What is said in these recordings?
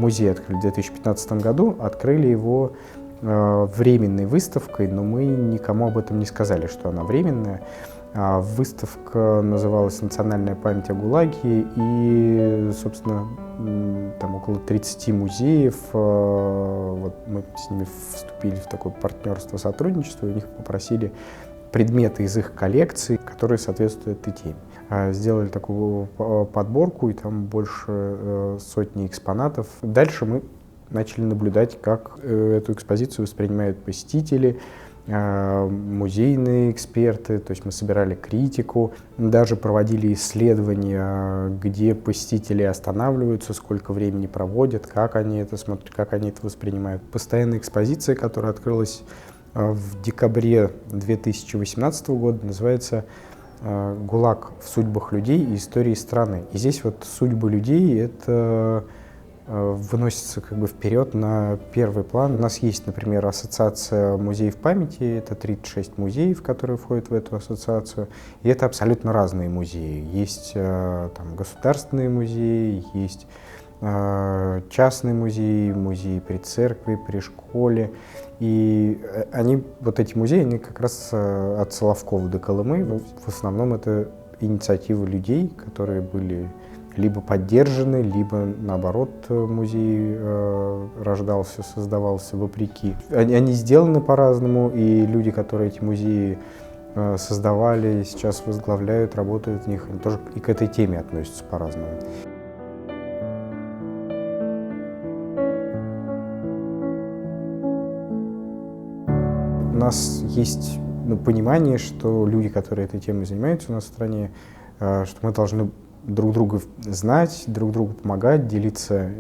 музей открыли в 2015 году, открыли его временной выставкой, но мы никому об этом не сказали, что она временная. Выставка называлась «Национальная память о ГУЛАГе», и, собственно, там около 30 музеев. Вот мы с ними вступили в такое партнерство, сотрудничество, и у них попросили предметы из их коллекции, которые соответствуют этой теме. Сделали такую подборку, и там больше сотни экспонатов. Дальше мы начали наблюдать, как эту экспозицию воспринимают посетители, музейные эксперты, то есть мы собирали критику, даже проводили исследования, где посетители останавливаются, сколько времени проводят, как они это смотрят, как они это воспринимают. Постоянная экспозиция, которая открылась в декабре 2018 года, называется «ГУЛАГ в судьбах людей и истории страны». И здесь вот судьбы людей — это выносится как бы вперед на первый план. У нас есть, например, ассоциация музеев памяти, это 36 музеев, которые входят в эту ассоциацию, и это абсолютно разные музеи. Есть там государственные музеи, есть частные музеи, музеи при церкви, при школе, и они, вот эти музеи, они как раз от Соловкова до Колымы, в основном это инициативы людей, которые были либо поддержаны, либо, наоборот, музей рождался, создавался вопреки. Они сделаны по-разному, и люди, которые эти музеи создавали, сейчас возглавляют, работают в них, они тоже и к этой теме относятся по-разному. У нас есть понимание, что люди, которые этой темой занимаются у нас в стране, что мы должны друг друга знать, друг другу помогать, делиться,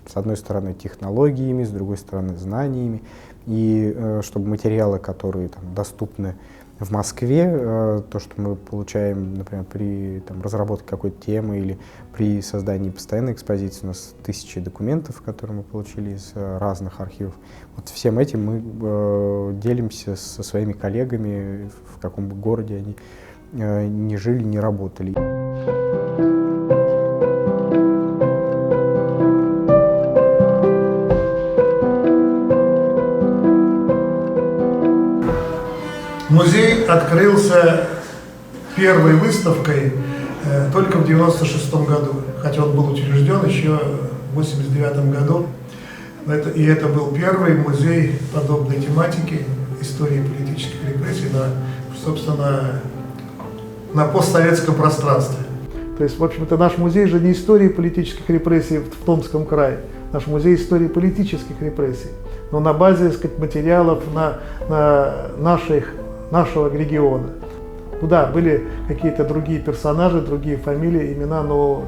с одной стороны, технологиями, с другой стороны, знаниями, и чтобы материалы, которые там доступны в Москве, то, что мы получаем, например, при разработке какой-то темы или при создании постоянной экспозиции, у нас тысячи документов, которые мы получили из разных архивов. Вот всем этим мы делимся со своими коллегами, в каком бы городе они не жили, не работали. Музей открылся первой выставкой только в 1996 году, хотя он был учрежден еще в 1989 году. И это был первый музей подобной тематики истории политических репрессий на постсоветском пространстве. То есть, в общем-то, наш музей же не истории политических репрессий в Томском крае, наш музей истории политических репрессий, но на базе, так сказать, материалов нашего региона. Ну да, были какие-то другие персонажи, другие фамилии, имена, но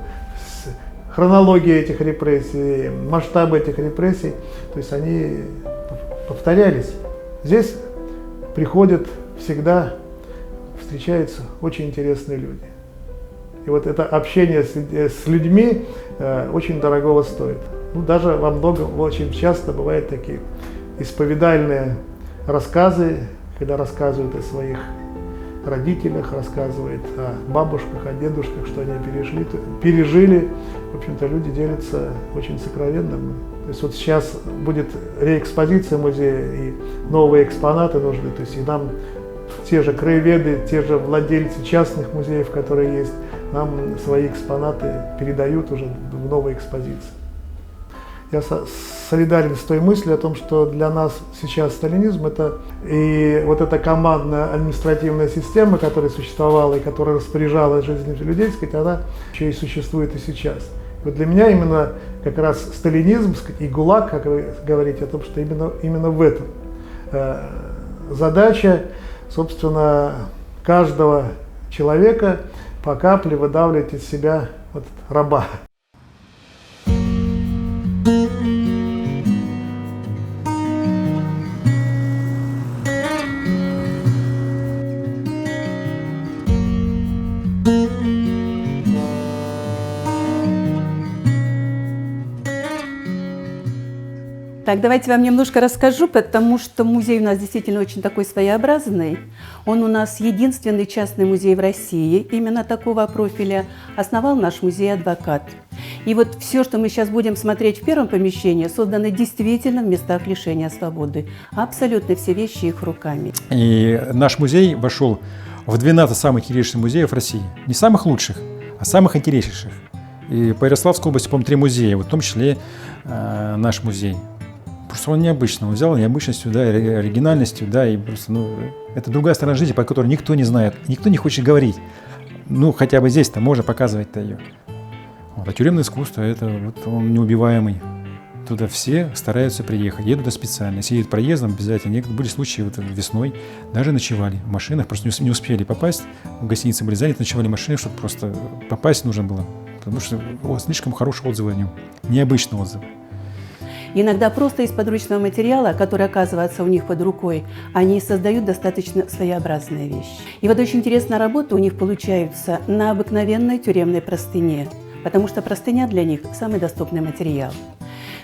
хронология этих репрессий, масштабы этих репрессий, то есть они повторялись. Здесь приходят всегда, встречаются очень интересные люди. И вот это общение с людьми очень дорогого стоит. Ну, даже во многом, очень часто бывают такие исповедальные рассказы, когда рассказывают о своих родителях, рассказывают о бабушках, о дедушках, что они пережили. В общем-то, люди делятся очень сокровенным. То есть вот сейчас будет реэкспозиция музея, и новые экспонаты нужны. То есть и нам те же краеведы, те же владельцы частных музеев, которые есть, нам свои экспонаты передают уже в новой экспозиции. Я солидарен с той мыслью о том, что для нас сейчас сталинизм — это и вот эта командная административная система, которая существовала и которая распоряжалась жизнью людей, сказать, она еще и существует и сейчас. Вот для меня именно как раз сталинизм и ГУЛАГ, как вы говорите, о том, что именно в этом. Задача, собственно, каждого человека по капле выдавливать из себя вот раба. Так, давайте вам немножко расскажу, потому что музей у нас действительно очень такой своеобразный. Он у нас единственный частный музей в России именно такого профиля. Основал наш музей адвокат. И вот все, что мы сейчас будем смотреть в первом помещении, создано действительно в местах лишения свободы. Абсолютно все вещи их руками. И наш музей вошел в 12 самых интересных музеев России. Не самых лучших, а самых интереснейших. И по Ярославской области, по-моему, 3 музея, вот в том числе наш музей. Просто он необычный, он взял необычностью, да, оригинальностью, да, и просто, ну, это другая сторона жизни, по которой никто не знает, никто не хочет говорить. Ну, хотя бы здесь-то можно показывать-то ее. Вот. А тюремное искусство, это вот он неубиваемый. Туда все стараются приехать, едут туда специально, сидят проездом обязательно. Были случаи вот весной, даже ночевали в машинах, просто не успели попасть. В гостинице были заняты, ночевали в машинах, чтобы просто попасть нужно было. Потому что слишком хорошие отзывы о нем, необычные отзывы. Иногда просто из подручного материала, который оказывается у них под рукой, они создают достаточно своеобразные вещи. И вот очень интересная работа у них получается на обыкновенной тюремной простыне, потому что простыня для них – самый доступный материал.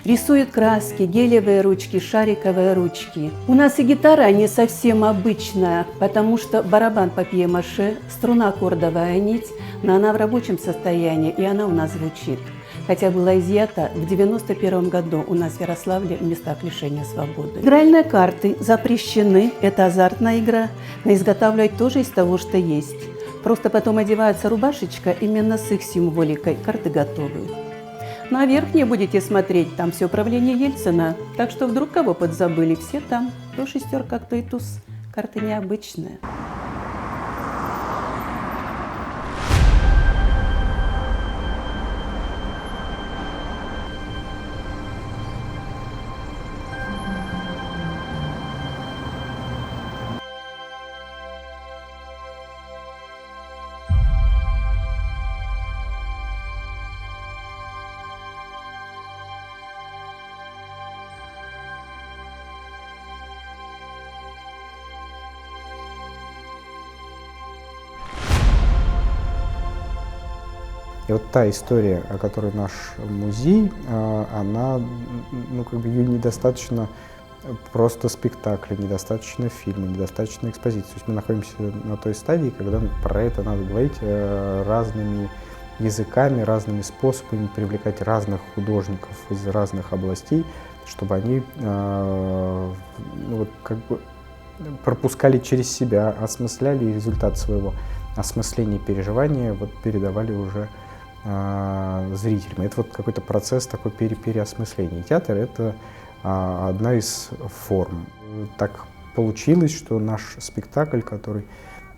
Рисуют краски, гелевые ручки, шариковые ручки. У нас и гитара не совсем обычная, потому что барабан папье-маше, струна кордовая нить, но она в рабочем состоянии, и она у нас звучит. Хотя была изъята в 1991 году у нас в Ярославле в местах лишения свободы. Игральные карты запрещены, это азартная игра, но изготавливать тоже из того, что есть. Просто потом одевается рубашечка именно с их символикой, карты готовы. Ну а верхние будете смотреть, там все правление Ельцина, так что вдруг кого подзабыли, все там. То шестерка, кто и туз, карты необычные. И вот та история, о которой наш музей, она, ну, как бы ее недостаточно просто спектакля, недостаточно фильма, недостаточно экспозиции. То есть мы находимся на той стадии, когда про это надо говорить разными языками, разными способами, привлекать разных художников из разных областей, чтобы они ну, вот, как бы пропускали через себя, осмысляли и результат своего осмысления, переживания вот, передавали уже зрителям. Это вот какой-то процесс такой переосмысления. Театр — это одна из форм. Так получилось, что наш спектакль, который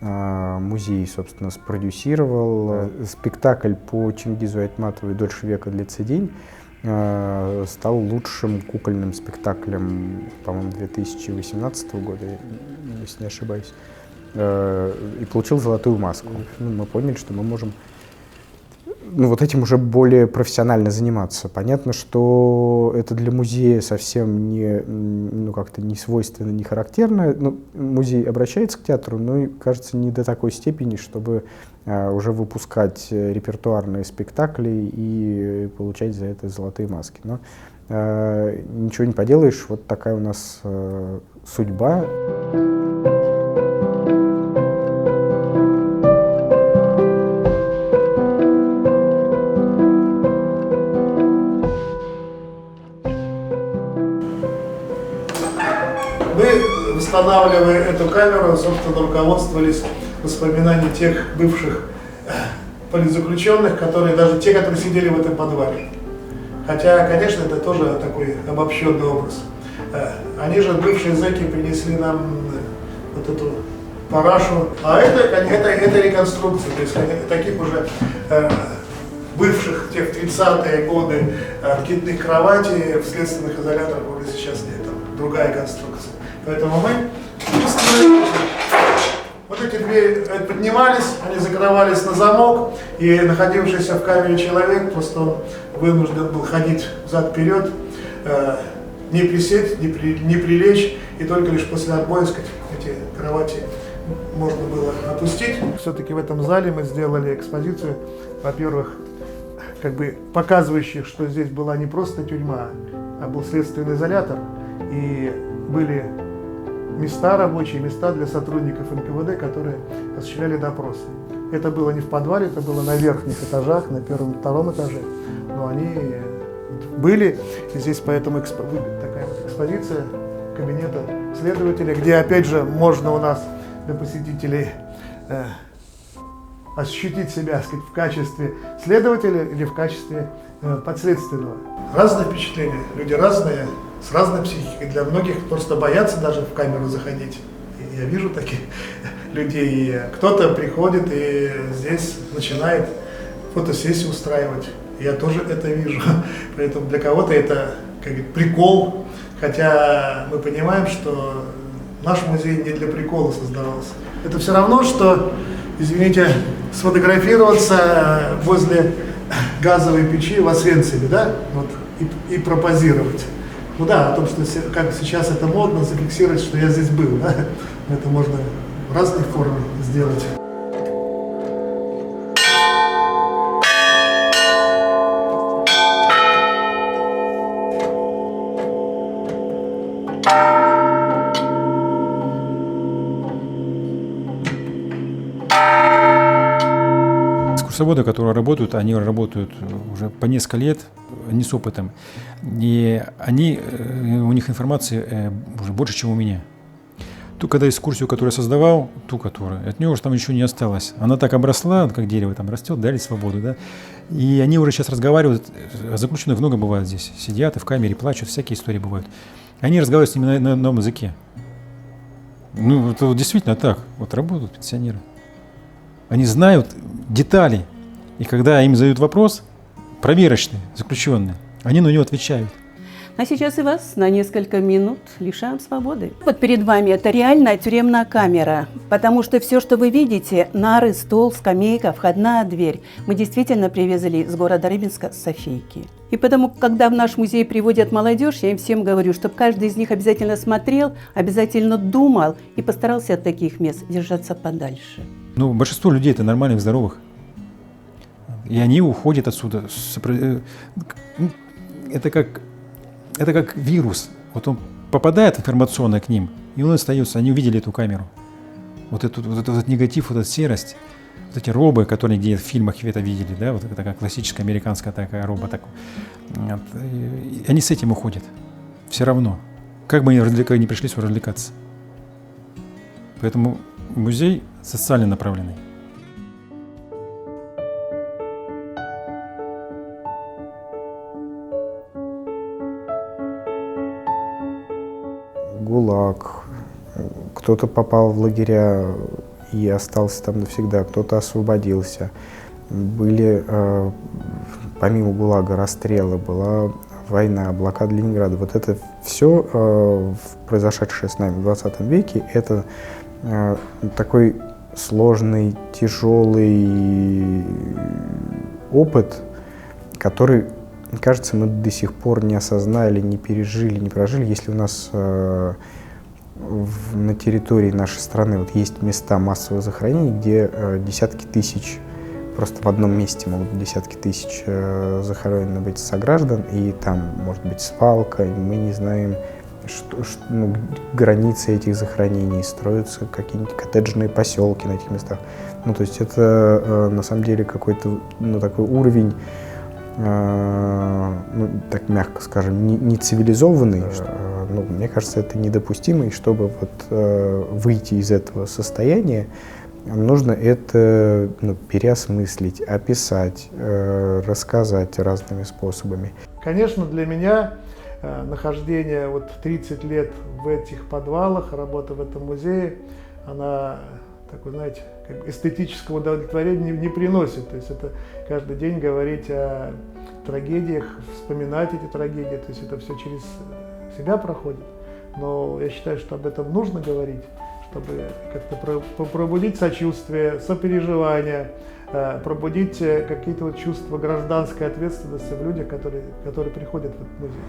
музей, собственно, спродюсировал, спектакль по Чингизу Айтматову «И дольше века длится день», стал лучшим кукольным спектаклем, по-моему, 2018 года, если не ошибаюсь, и получил «Золотую маску». Ну, мы поняли, что мы можем вот этим уже более профессионально заниматься. Понятно, что это для музея совсем не, ну, как-то не свойственно, не характерно. Ну, музей обращается к театру, но, кажется, не до такой степени, чтобы уже выпускать репертуарные спектакли и получать за это золотые маски. Но ничего не поделаешь, вот такая у нас судьба. Мы, восстанавливая эту камеру, собственно, руководствовались воспоминаниями тех бывших политзаключенных, которые даже те, которые сидели в этом подвале. Хотя, конечно, это тоже такой обобщенный образ. Они же, бывшие зэки, принесли нам вот эту парашу, а это реконструкция, то есть таких уже бывших, тех 30-е годы ракетных кроватей в следственных изоляторах уже сейчас нет, там другая конструкция. Поэтому мы вот эти двери поднимались, они закрывались на замок, и находившийся в камере человек, просто он вынужден был ходить взад-вперед, не присесть, не прилечь, и только лишь после отбоя, сказать, эти кровати можно было опустить. Все-таки в этом зале мы сделали экспозицию, во-первых, как бы показывающих, что здесь была не просто тюрьма, а был следственный изолятор, и были места рабочие, места для сотрудников НКВД, которые осуществляли допросы. Это было не в подвале, это было на верхних этажах, на первом, втором этаже. Но они были, и здесь поэтому такая вот экспозиция кабинета следователя, где опять же можно у нас для посетителей ощутить себя, так сказать, в качестве следователя или в качестве подследственного. Разные впечатления, люди разные, с разной психикой. Для многих просто боятся даже в камеру заходить. И я вижу таких людей. Кто-то приходит и здесь начинает фотосессию устраивать. Я тоже это вижу. Поэтому для кого-то это как прикол. Хотя мы понимаем, что наш музей не для прикола создавался. Это все равно, что, извините, сфотографироваться возле газовой печи в Освенциме, да, вот, и пропозировать. Ну да, о том, что как сейчас это модно, зафиксировать, что я здесь был, да, это можно в разных формах сделать. Экскурсоводы, которые работают, они работают уже по несколько лет, не с опытом. И у них информации уже больше, чем у меня. Когда экскурсию, которую я создавал, от нее уже там ничего не осталось. Она так обросла, как дерево там растет, дали свободу, да. И они уже сейчас разговаривают, заключенных много бывает здесь, сидят и в камере плачут, всякие истории бывают. Они разговаривают с ними на одном языке. Ну, это вот действительно так, вот работают пенсионеры. Они знают детали, и когда им задают вопрос, проверочный, заключенный, они на него отвечают. А сейчас и вас на несколько минут лишаем свободы. Вот перед вами это реальная тюремная камера, потому что все, что вы видите, нары, стол, скамейка, входная дверь, мы действительно привезли с города Рыбинска, с Софийки. И потому, когда в наш музей приводят молодежь, я им всем говорю, чтобы каждый из них обязательно смотрел, обязательно думал и постарался от таких мест держаться подальше. Ну, большинство людей это нормальных, здоровых. И они уходят отсюда. Это как вирус. Вот он попадает информационно к ним, и он остается. Они увидели эту камеру. Вот этот негатив, вот эта серость, вот эти робы, которые где в фильмах это видели, да, вот это такая классическая американская такая роба. Вот. И они с этим уходят. Все равно. Как бы они не пришли сюда развлекаться. Поэтому музей социально направленный. ГУЛАГ, кто-то попал в лагеря и остался там навсегда, кто-то освободился. Были, помимо ГУЛАГа, расстрелы, была война, блокада Ленинграда. Вот это все, произошедшее с нами в 20 веке, это такой сложный, тяжелый опыт, который, кажется, мы до сих пор не осознали, не пережили, не прожили. Если у нас на территории нашей страны вот есть места массовых захоронений, где десятки тысяч, просто в одном месте могут десятки тысяч захоронены быть сограждан, и там может быть свалка, мы не знаем, границы этих захоронений, строятся какие-нибудь коттеджные поселки на этих местах. Ну, то есть это на самом деле какой-то такой уровень, так мягко скажем, не цивилизованный. Мне кажется, это недопустимо, и чтобы выйти из этого состояния, нужно это переосмыслить, описать, рассказать разными способами. Конечно, для меня нахождение 30 лет в этих подвалах, работа в этом музее, она такой, знаете, эстетического удовлетворения не приносит. То есть это каждый день говорить о трагедиях, вспоминать эти трагедии, то есть это все через себя проходит. Но я считаю, что об этом нужно говорить, чтобы как-то пробудить сочувствие, сопереживание, пробудить какие-то чувства гражданской ответственности в людях, которые приходят в этот музей.